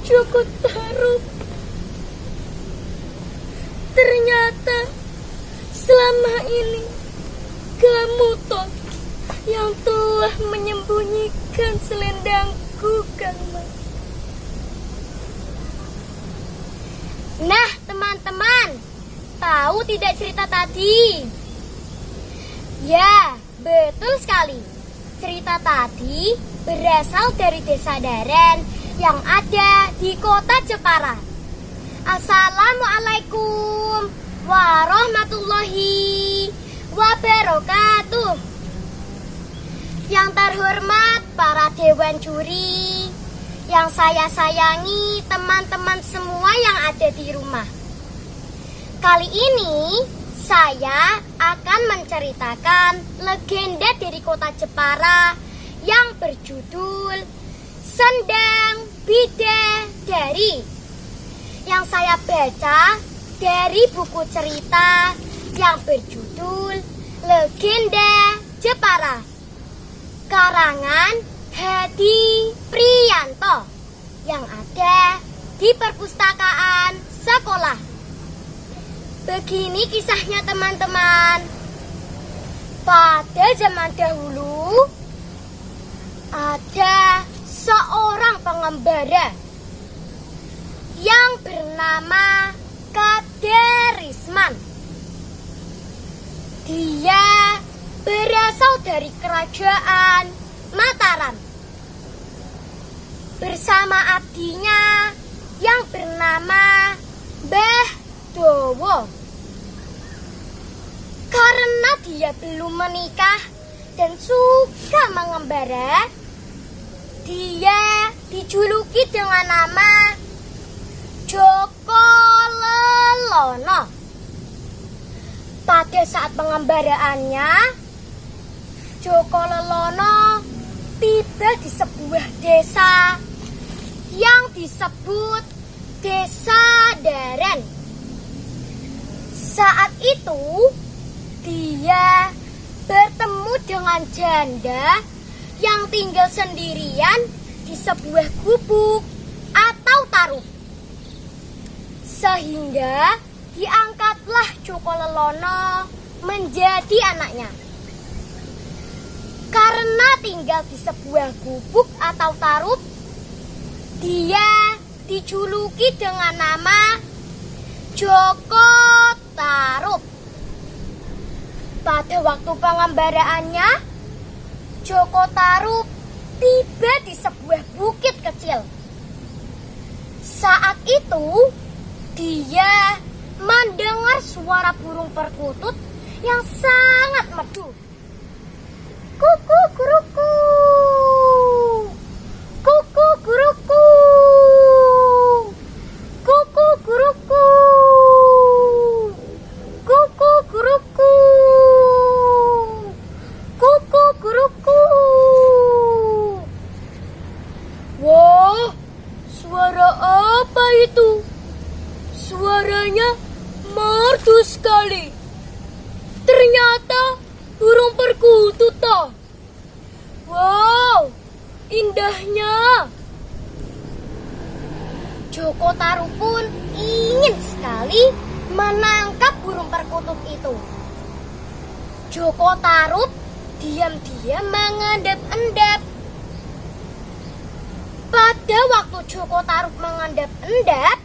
Joko Tarub. Ternyata selama ini kamu toh yang telah menyembunyikan selendangku, Kang Mas. Nah, teman-teman, tahu tidak cerita tadi? Ya, betul sekali. Cerita tadi berasal dari desa Daren yang ada di kota Jepara. Assalamualaikum warahmatullahi wabarakatuh. Yang terhormat para dewan juri, yang saya sayangi teman-teman semua yang ada di rumah. Kali ini saya akan menceritakan legenda dari kota Jepara yang berjudul Sendang Bidadari, yang saya baca dari buku cerita yang berjudul Legenda Jepara, karangan Hadi Priyanto, yang ada di perpustakaan sekolah. Begini kisahnya, teman-teman. Pada zaman dahulu ada seorang pengembara yang bernama Kaderisman. Dia berasal dari kerajaan Mataram bersama abdinya yang bernama Mbah Dowo. Karena dia belum menikah dan suka mengembara, dia dijuluki dengan nama Joko Lelono. Pada saat pengembaraannya, Joko Lelono tiba di sebuah desa yang disebut Desa Daren. Saat itu dia bertemu dengan janda yang tinggal sendirian di sebuah gubuk atau taruk. Sehingga diangkatlah Joko Lelono menjadi anaknya. Karena tinggal di sebuah gubuk atau taruk, dia dijuluki dengan nama Joko Tarub. Pada waktu pengembaraannya, Joko Tarub tiba di sebuah bukit kecil. Saat itu, dia mendengar suara burung perkutut yang sangat merdu. Kuku guruku, kuku guruku, kuku guruku, kuku guruku, kuku guruku. Wah, suara apa itu? Suaranya merdu sekali. Ternyata burung perkutut toh. Wow, indahnya. Joko Tarub pun ingin sekali menangkap burung perkutut itu. Joko Tarub diam-diam mengendap-endap. Pada waktu Joko Tarub mengendap-endap,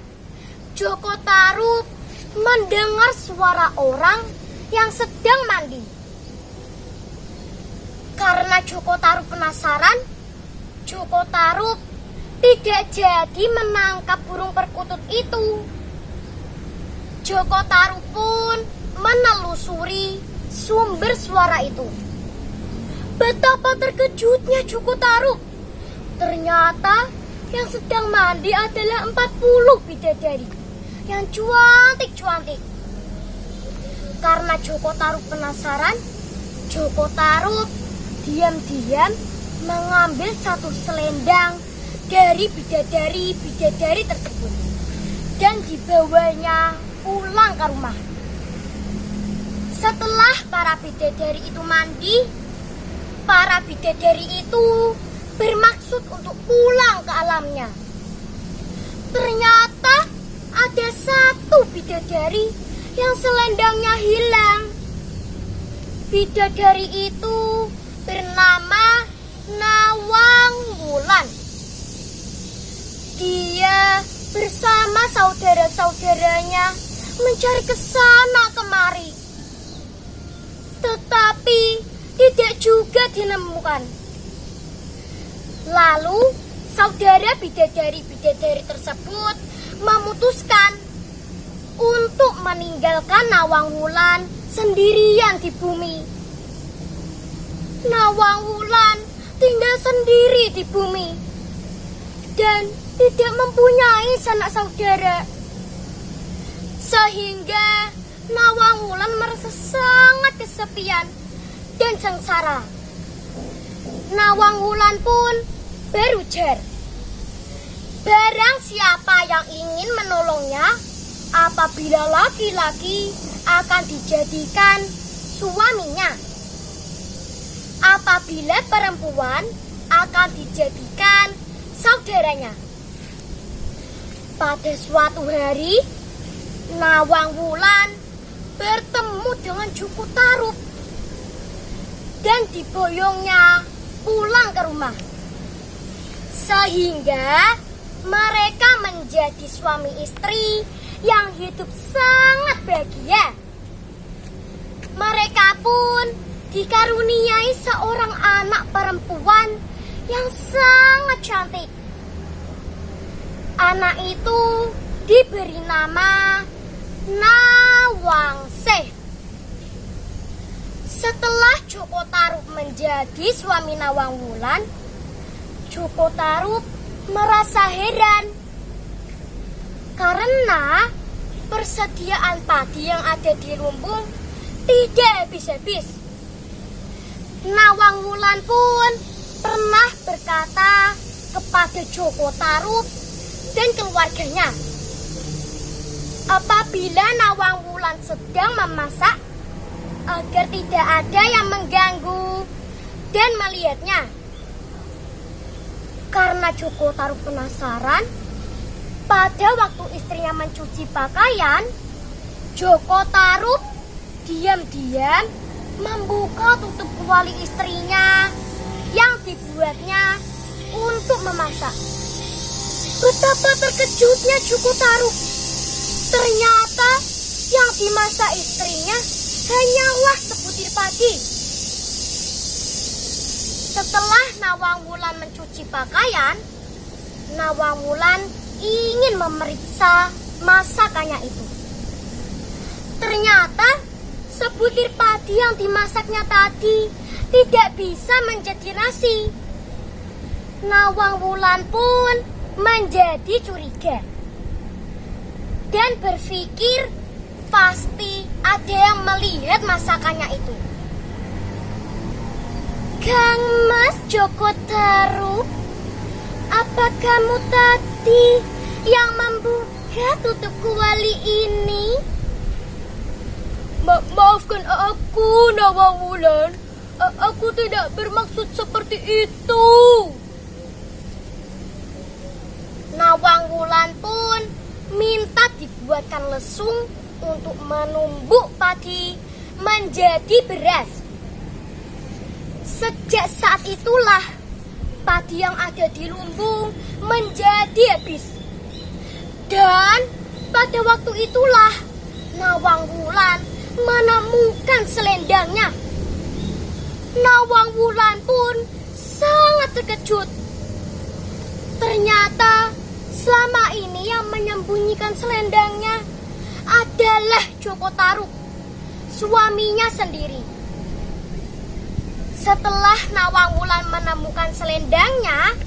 Joko Tarub mendengar suara orang yang sedang mandi. Karena Joko Tarub penasaran, Joko Tarub tidak jadi menangkap burung perkutut itu. Joko Tarub pun menelusuri sumber suara itu. Betapa terkejutnya Joko Tarub. Ternyata yang sedang mandi adalah 40 bidadari yang cuantik-cuantik. Karena Joko Tarub penasaran, Joko Tarub diam-diam mengambil satu selendang dari bidadari-bidadari tersebut dan dibawanya pulang ke rumah. Setelah para bidadari itu mandi, para bidadari itu bermaksud untuk pulang ke alamnya. Ternyata ada satu bidadari yang selendangnya hilang. Bidadari itu bernama Nawang Wulan. Dia bersama saudara-saudaranya mencari ke sana kemari, tetapi tidak juga ditemukan. Lalu saudara bidadari-bidadari tersebut memutuskan untuk meninggalkan Nawang Wulan sendirian di bumi. Nawang Wulan tinggal sendiri di bumi dan tidak mempunyai sanak saudara, sehingga Nawang Wulan merasa sangat kesepian dan sengsara. Nawang Wulan pun berujar, barang siapa yang ingin menolongnya, apabila laki-laki akan dijadikan suaminya, apabila perempuan akan dijadikan saudaranya. Pada suatu hari, Nawang Wulan bertemu dengan Joko Tarub dan diboyongnya pulang ke rumah, sehingga mereka menjadi suami istri yang hidup sangat bahagia. Mereka pun dikaruniai seorang anak perempuan yang sangat cantik. Anak itu diberi nama Nawangsih. Setelah Joko Tarub menjadi suami Nawang Wulan, Joko Tarub merasa heran karena persediaan padi yang ada di lumbung tidak habis-habis. Nawang Wulan pun pernah berkata kepada Joko Tarub dan keluarganya, apabila Nawang Wulan sedang memasak, agar tidak ada yang mengganggu dan melihatnya. Karena Joko Tarub penasaran, pada waktu istrinya mencuci pakaian, Joko Tarub diam-diam membuka tutup kuali istrinya yang dibuatnya untuk memasak. Betapa terkejutnya Joko Tarub. Ternyata yang dimasak istrinya hanyalah sebutir padi. Setelah Nawang Wulan mencuci pakaian, Nawang Wulan ingin memeriksa masakannya itu. Ternyata sebutir padi yang dimasaknya tadi tidak bisa menjadi nasi. Nawang Wulan pun menjadi curiga dan berpikir pasti ada yang melihat masakannya itu. Kang Mas Joko Tarub, apa kamu tadi yang membuka tutup kuali ini? Maafkan aku, Nawang Wulan. Aku tidak bermaksud seperti itu. Nawang Wulan pun minta dibuatkan lesung untuk menumbuk padi menjadi beras. Sejak saat itulah padi yang ada di lumbung menjadi habis. Dan pada waktu itulah Nawang Wulan menemukan selendangnya. Nawang Wulan pun sangat terkejut. Ternyata selama ini yang menyembunyikan selendangnya adalah Joko Tarub, suaminya sendiri. Setelah Nawang Wulan menemukan selendangnya,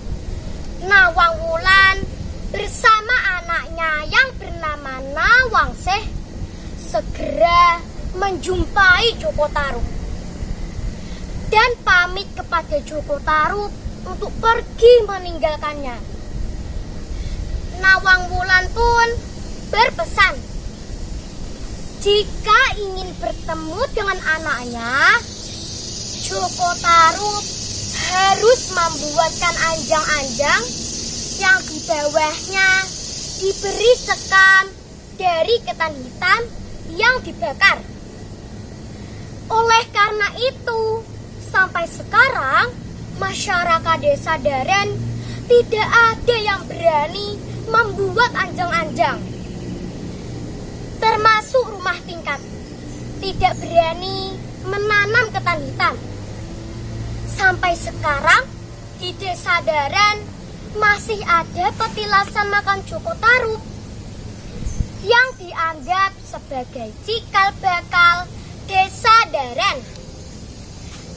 Nawang Wulan bersama anaknya yang bernama Nawangsih segera menjumpai Joko Tarub dan pamit kepada Joko Tarub untuk pergi meninggalkannya. Nawang Wulan pun berpesan, jika ingin bertemu dengan anaknya, Joko Tarub harus membuatkan anjang-anjang yang di bawahnya diberi sekam dari ketan hitam yang dibakar. Oleh karena itu, sampai sekarang masyarakat desa Daren tidak ada yang berani membuat anjang-anjang. Termasuk rumah tingkat, tidak berani menanam ketan hitam. Sampai sekarang di desa Daren masih ada petilasan makan Joko Tarub yang dianggap sebagai cikal bakal desa Daren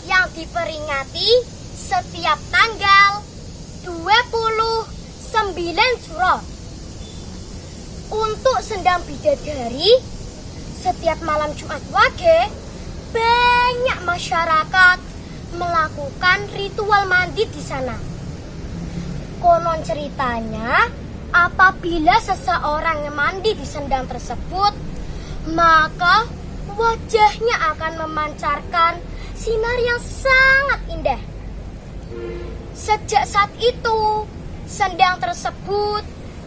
yang diperingati setiap tanggal 29 Suro. Untuk sendang bidadari, setiap malam Jumat Wage banyak masyarakat melakukan ritual mandi di sana. Konon ceritanya, apabila seseorang yang mandi di sendang tersebut, maka wajahnya akan memancarkan sinar yang sangat indah. Sejak saat itu, sendang tersebut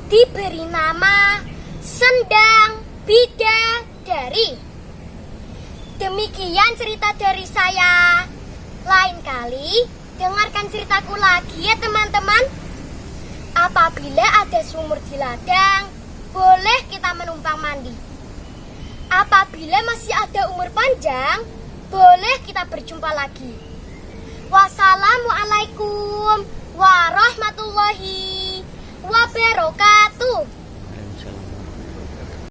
diberi nama Sendang Bidadari. Demikian cerita dari saya. Lain kali, dengarkan ceritaku lagi ya teman-teman. Apabila ada sumur di ladang, boleh kita menumpang mandi. Apabila masih ada umur panjang, boleh kita berjumpa lagi. Wassalamualaikum warahmatullahi wabarakatuh.